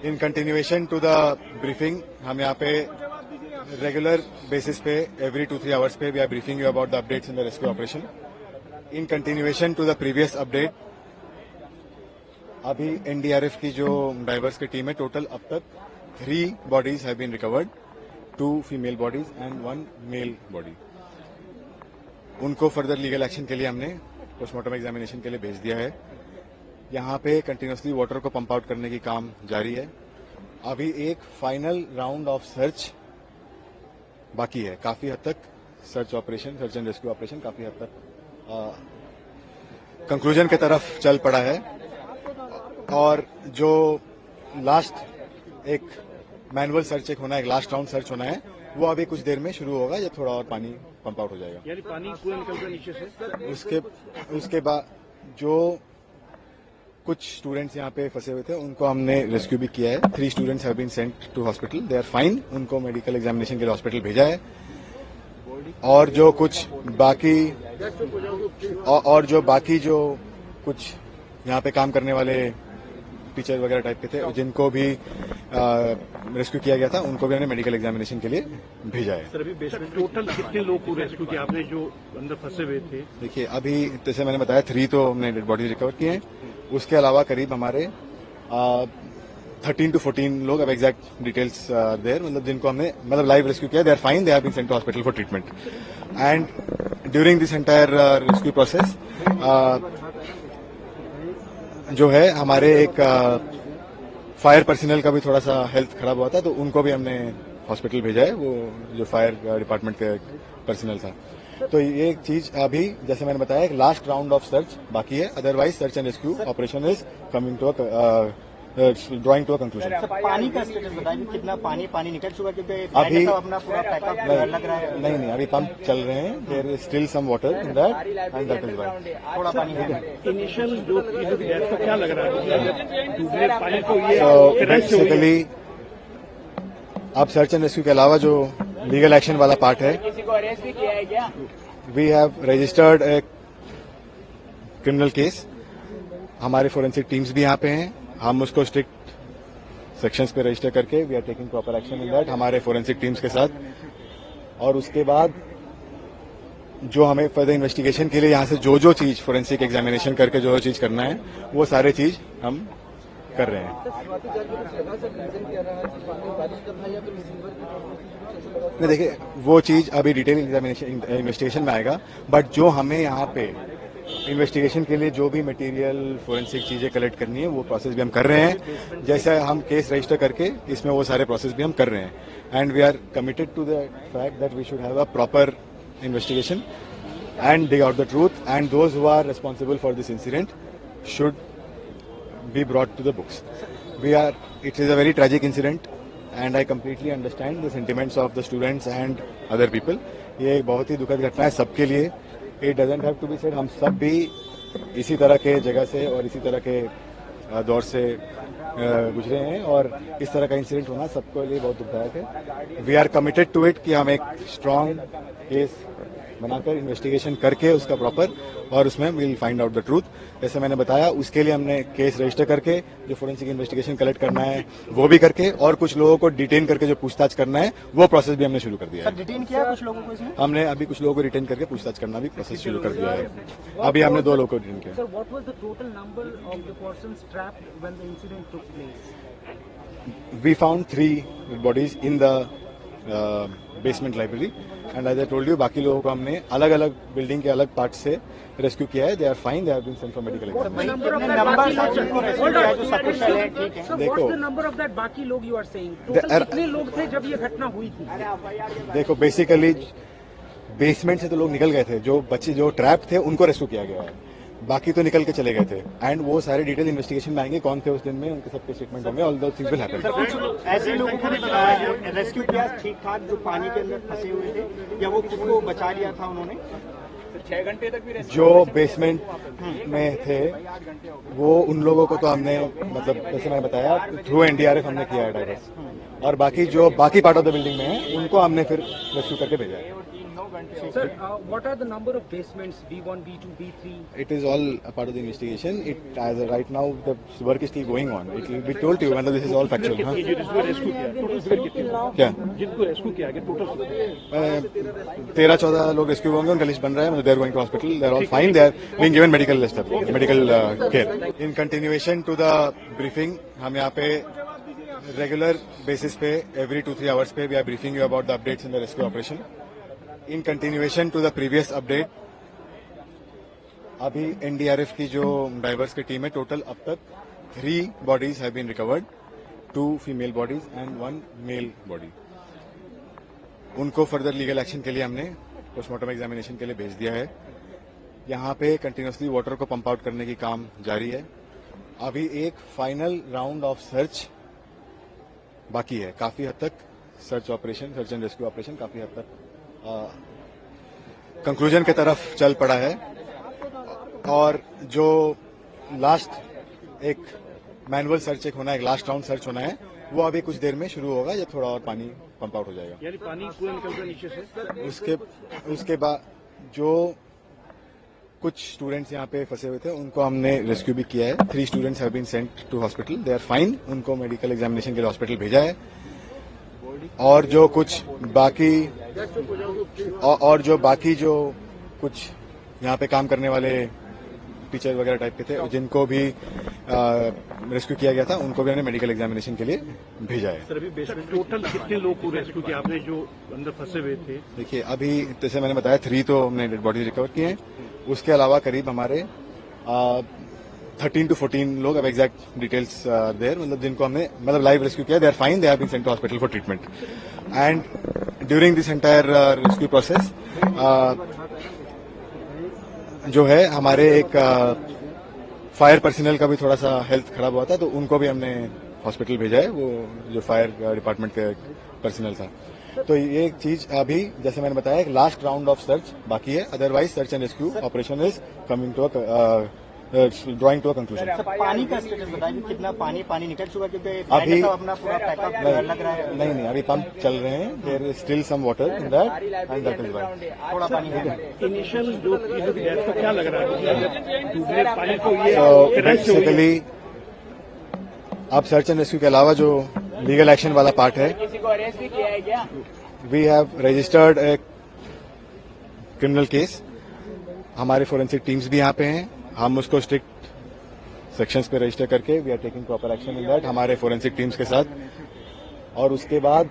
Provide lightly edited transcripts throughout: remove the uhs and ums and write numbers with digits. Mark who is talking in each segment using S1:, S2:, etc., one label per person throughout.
S1: In continuation to the briefing, हम यहाँ पे रेगुलर बेसिस पे एवरी 2-3 आवर्स पे we are briefing you about the updates in the rescue operation. In continuation to the previous update, अभी NDRF की जो diverse की team है, टोटल अब तक 3 bodies have been recovered, 2 female bodies and 1 male body. उनको further legal action के लिए हमने पोस्टमार्टम एग्जामिनेशन के लिए भेज दिया है. यहाँ पे कंटिन्यूसली वाटर को पंप आउट करने की काम जारी है. अभी एक फाइनल राउंड ऑफ सर्च बाकी है. काफी हद तक सर्च एंड रेस्क्यू ऑपरेशन काफी हद तक कंक्लूजन की तरफ चल पड़ा है. और जो लास्ट एक मैनुअल सर्च एक होना है, एक लास्ट राउंड सर्च होना है, वो अभी कुछ देर में शुरू होगा जब थोड़ा और पानी पंप आउट हो जाएगा.
S2: यानी पानी पूरा निकल कर नीचे से
S1: उसके बाद जो कुछ स्टूडेंट्स यहाँ पे फंसे हुए थे उनको हमने रेस्क्यू भी किया है. 3 students have been sent to hospital, they are fine. उनको मेडिकल एग्जामिनेशन के लिए हॉस्पिटल भेजा है. और जो बाकी जो कुछ यहाँ पे काम करने वाले टीचर वगैरह टाइप के थे जिनको भी रेस्क्यू किया गया था, उनको भी हमने मेडिकल एग्जामिनेशन के लिए भेजा है.
S2: सर, अभी बेसमेंट टोटल कितने लोग को रेस्क्यू किया आपने जो अंदर फंसे हुए थे?
S1: देखिए, अभी जैसे मैंने बताया 3 तो हमने डेड बॉडीज रिकवर किए हैं. उसके अलावा करीब हमारे 13 to 14 लोग, अब एग्जैक्ट डिटेल्स देयर, मतलब जिनको हमने लाइव रेस्क्यू किया, they are fine, they have been sent to hospital for treatment. And during this entire rescue process जो है, हमारे एक फायर पर्सनल का भी थोड़ा सा हेल्थ खराब हुआ था, तो उनको भी हमने हॉस्पिटल भेजा है. वो जो फायर डिपार्टमेंट का पर्सनल था. तो ये एक चीज अभी जैसे मैंने बताया, एक लास्ट राउंड ऑफ सर्च बाकी है. Otherwise search and rescue operation is coming to drawing to a conclusion.
S3: पानी का स्टेटस बताइए, कितना पानी निकल चुका? क्योंकि
S1: अभी
S3: अपना पूरा पैकअप लग रहा है.
S1: नहीं, अभी पंप चल रहे हैं. There is still some water in that and that is why
S3: थोड़ा पानी है.
S2: इनिशियल जो गैस को क्या लग रहा है डूबने पानी को ये
S1: So basically, अब सर्च एंड रेस्क्यू के अलावा जो लीगल एक्शन वाला पार्ट है, we have registered a criminal case. हमारे फोरेंसिक टीम्स भी यहाँ पे हैं. हम उसको स्ट्रिक्ट सेक्शंस पे रजिस्टर करके we are taking proper action in that हमारे फोरेंसिक टीम्स के साथ. और उसके बाद जो हमें फर्दर इन्वेस्टिगेशन के लिए यहाँ से जो चीज फोरेंसिक एग्जामिनेशन करके जो चीज करना है, वो सारे चीज हम कर रहे हैं. नहीं, देखिए, वो चीज अभी डिटेल इन्वेस्टिगेशन में आएगा. बट जो हमें यहाँ पे इन्वेस्टिगेशन के लिए जो भी मटेरियल फोरेंसिक चीजें कलेक्ट करनी है, वो प्रोसेस भी हम कर रहे हैं. जैसे हम केस रजिस्टर करके इसमें वो सारे प्रोसेस भी हम कर रहे हैं. And we are committed to the fact that we should have a proper investigation and dig out the truth, and those who are responsible for this incident should be brought to the books. It is a very tragic incident and I completely understand the sentiments of the students and other people. ये एक बहुत ही दुखद घटना है सबके लिए. It doesn't have to be said. हम सब भी इसी तरह के जगह से और इसी तरह के दौर से गुजरे हैं, और इस तरह का इंसिडेंट होना सबके लिए बहुत दुखदायक है. We are committed to it कि हम एक स्ट्रांग केस बनाकर इन्वेस्टिगेशन करके उसका प्रॉपर, और उसमें will find out the truth. जैसे मैंने बताया, उसके लिए हमने केस रजिस्टर करके जो फोरेंसिक इन्वेस्टिगेशन कलेक्ट करना है वो भी करके, और कुछ लोगों को डिटेन करके जो पूछताछ करना है वो प्रोसेस भी हमने शुरू कर दिया है.
S3: डिटेन किया कुछ लोगों को इसमें?
S1: हमने अभी कुछ लोगों को डिटेन करके पूछताछ करना भी प्रोसेस शुरू कर दिया है. अभी हमने 2 लोगों को डिटेन किया.
S4: Sir, what was the total number of the persons trapped when the incident took place?
S1: We found 3 bodies in the basement library, and as I told you, बाकी लोगों को हमने अलग अलग बिल्डिंग के अलग पार्ट से रेस्क्यू किया है. They are fine, they have been sent for medical examination.
S4: What's the number of that बाकी लोग you are saying? Total कितने लोग थे जब ये घटना हुई थी?
S1: देखो, बेसिकली बेसमेंट से तो लोग निकल गए थे. जो बच्चे जो ट्रैप थे उनको रेस्क्यू किया गया है. बाकी तो निकल के चले गए थे. एंड वो सारे डिटेल इन्वेस्टिगेशन में आएंगे, कौन थे उस दिन में, उनके सबके स्टेटमेंट होंगे. ऑल दो थिंग्स विल हैपन.
S3: कुछ ऐसे लोगों को रेस्क्यू किया ठीक ठाक जो पानी के अंदर फंसे हुए थे, या वो खुद को बचा लिया था उन्होंने?
S4: 6 घंटे तक भी
S1: जो बेसमेंट में थे वो उन लोगों को तो हमने जैसे मैंने बताया थ्रू एनडीआरएफ हमने किया है डाइवर्स. और बाकी जो बाकी पार्ट ऑफ द बिल्डिंग में है उनको हमने फिर रेस्क्यू करके भेजा है.
S4: Sir, what are the number of basements, B1, B2, B3?
S1: It is all a part of the investigation. It as right now the work is still going on. It will be told to you. मतलब this is all factual. हाँ?
S2: ये जो जिसको rescue किया total figure कितने
S1: क्या
S2: जिनको rescue किया गया टोटल
S1: 13-14 लोग रेस्क्यू होंगे, उनका लिस्ट बन रहा है. They are going to hospital, they are all fine, they are being given medical care. In continuation to the briefing, हम यहाँ पे रेगुलर बेसिस पे एवरी 2-3 आवर्स पे we are briefing you about the updates in the rescue operation. In continuation to the previous update, अभी NDRF की जो diverse की team है, टोटल अब तक 3 bodies have been recovered, 2 female bodies and 1 male body. उनको further legal action के लिए हमने पोस्टमार्टम एग्जामिनेशन के लिए भेज दिया है. यहाँ पे कंटिन्यूसली वाटर को पंप आउट करने की काम जारी है. अभी एक फाइनल राउंड ऑफ सर्च बाकी है. काफी हद तक सर्च एंड रेस्क्यू ऑपरेशन काफी हद तक कंक्लूजन की तरफ चल पड़ा है. और जो लास्ट एक मैनुअल सर्च एक होना है, एक लास्ट राउंड सर्च होना है, वो अभी कुछ देर में शुरू होगा जब थोड़ा और पानी पंप आउट हो जाएगा.
S2: यानी पानी पूरा निकल रहा है नीचे से.
S1: उसके बाद जो कुछ स्टूडेंट्स यहाँ पे फंसे हुए थे उनको हमने रेस्क्यू भी किया है. 3 students have been sent to hospital, they are fine. उनको मेडिकल एग्जामिनेशन के लिए हॉस्पिटल भेजा है. और जो बाकी जो कुछ यहाँ पे काम करने वाले टीचर वगैरह टाइप के थे, जिनको भी रेस्क्यू किया गया था, उनको भी हमने मेडिकल एग्जामिनेशन के लिए भेजा है.
S2: सर अभी बेसमेंट टोटल कितने लोग को रेस्क्यू किया आपने जो अंदर फंसे हुए थे?
S1: देखिए अभी जैसे मैंने बताया 3 तो हमने डेड बॉडी रिकवर किए हैं. उसके अलावा करीब हमारे 13 to 14 लोग, अब एग्जैक्ट डिटेल्स देयर, मतलब जिनको हमने लाइव रेस्क्यू किया, they are fine, they have been sent to hospital for treatment. And during this entire rescue process जो है हमारे एक फायर पर्सनल का भी थोड़ा सा हेल्थ खराब हुआ था, तो उनको भी हमने हॉस्पिटल भेजा है. वो जो फायर डिपार्टमेंट का पर्सनल था. तो ये एक चीज अभी जैसे मैंने बताया एक लास्ट राउंड ऑफ सर्च बाकी है. Otherwise search and rescue operation is coming to drawing to a conclusion.
S3: पानी का स्टेटस बताइए, कितना पानी निकल चुका? क्योंकि
S1: अभी
S3: अपना पूरा पैकअप लग रहा है.
S1: नहीं अभी पंप चल रहे हैं. There is still some water in that and that is why
S3: थोड़ा पानी है.
S2: इनिशियल जो डेथ का क्या लग रहा है डूबने पानी को ये
S1: बेसिकली अब सर्च एंड रेस्क्यू के अलावा जो लीगल एक्शन वाला पार्ट है, we have registered a criminal case. हमारे फोरेंसिक टीम्स भी यहाँ पे हैं. हम उसको स्ट्रिक्ट सेक्शंस पे रजिस्टर करके we are taking proper action in that हमारे फोरेंसिक टीम्स के साथ. और उसके बाद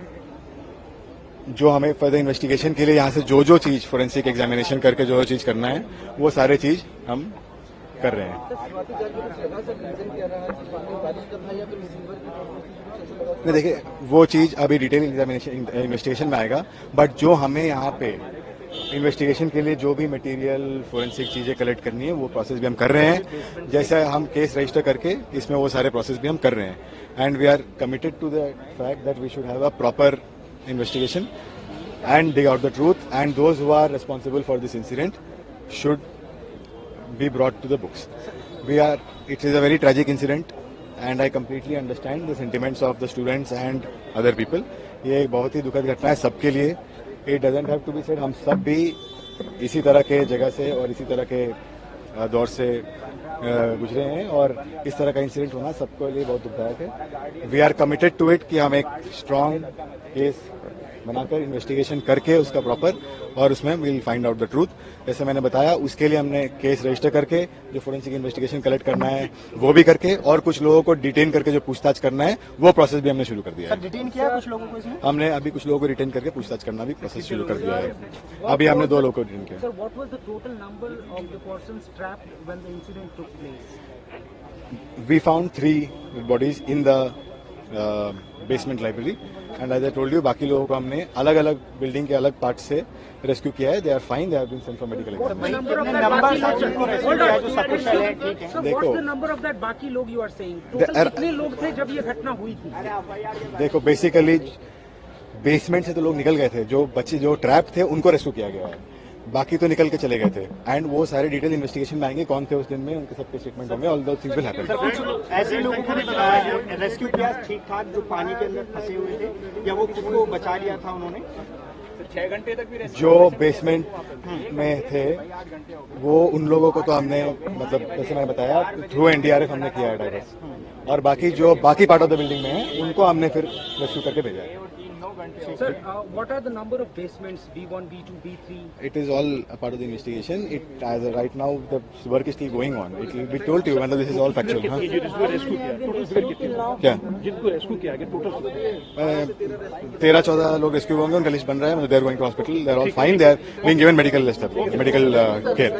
S1: जो हमें फर्दर इन्वेस्टिगेशन के लिए यहाँ से जो चीज फोरेंसिक एग्जामिनेशन करके जो चीज करना है, वो सारे चीज हम कर रहे हैं. नहीं देखिए वो चीज अभी डिटेल इन्वेस्टिगेशन में आएगा. बट जो हमें यहाँ पे इन्वेस्टिगेशन के लिए जो भी मटेरियल फोरेंसिक चीजें कलेक्ट करनी है, वो प्रोसेस भी हम कर रहे हैं. जैसे हम केस रजिस्टर करके इसमें वो सारे प्रोसेस भी हम कर रहे हैं. And we are committed to the fact that we should have a proper investigation and dig out the truth. And those who are responsible for this incident should be brought to the books. It is a very tragic incident and I completely understand the sentiments of the students and other people. ये एक बहुत ही दुखद घटना है सबके लिए. It doesn't have to be said. हम सब भी इसी तरह के जगह से और इसी तरह के दौर से गुजरे हैं और इस तरह का इंसिडेंट होना सबके लिए बहुत दुखदायक है. We are committed to it कि हम एक स्ट्रांग केस बनाकर इन्वेस्टिगेशन करके उसका प्रॉपर और उसमें will find out the truth. जैसे मैंने बताया उसके लिए हमने केस रजिस्टर करके जो फोरेंसिक इन्वेस्टिगेशन कलेक्ट करना है वो भी करके और कुछ लोगों को डिटेन करके जो पूछताछ करना है वो प्रोसेस भी हमने शुरू कर दिया है.
S3: डिटेन किया कुछ लोगों को इसमें?
S1: हमने अभी कुछ लोगों को डिटेन करके पूछताछ करना भी प्रोसेस शुरू कर दिया है. अभी हमने 2 लोगों को डिटेन किया.
S4: Sir, what was the total number of the persons trapped when the incident took place?
S1: We found 3 bodies in the basement library and as I told you बाकी लोगों को हमने अलग अलग बिल्डिंग के अलग पार्ट से रेस्क्यू किया है. They are fine, they have been sent for medical examination.
S4: What's the number of that बाकी लोग you are saying? Total कितने लोग थे जब ये घटना हुई थी?
S1: देखो बेसिकली बेसमेंट से तो लोग निकल गए थे. जो बच्चे जो ट्रैप थे उनको रेस्क्यू किया गया है. बाकी तो निकल के चले गए थे एंड वो सारे डिटेल इन्वेस्टिगेशन में आएंगे. कौन थे उस दिन में, उनके सबके स्टेटमेंट होंगे. ऑल दो थिंग्स विल हैपन.
S3: ऐसे लोगों को रेस्क्यू किया ठीक ठाक जो पानी के अंदर फंसे हुए थे, या वो खुद को बचा लिया था उन्होंने? 6 घंटे तक भी
S1: जो बेसमेंट में थे वो उन लोगों को तो हमने मतलब जैसे मैंने बताया थ्रू एनडीआरएफ हमने किया है डाइवर्स, और बाकी जो बाकी पार्ट ऑफ द बिल्डिंग में है उनको हमने फिर रेस्क्यू करके भेजा है.
S4: Sir, what are the number of basements? B1, B2, B3?
S1: It is all a part of the investigation. It as right now the work is still going on. It will be told to you. मतलब this is all factual. हाँ?
S2: ये जिसको rescue किया total figure कितनी
S1: क्या
S2: जिनको rescue किया गया टोटल
S1: 13-14 लोग रेस्क्यू होंगे, उनका लिस्ट बन रहा है. They are going to hospital, they are all fine, they are being given medical care.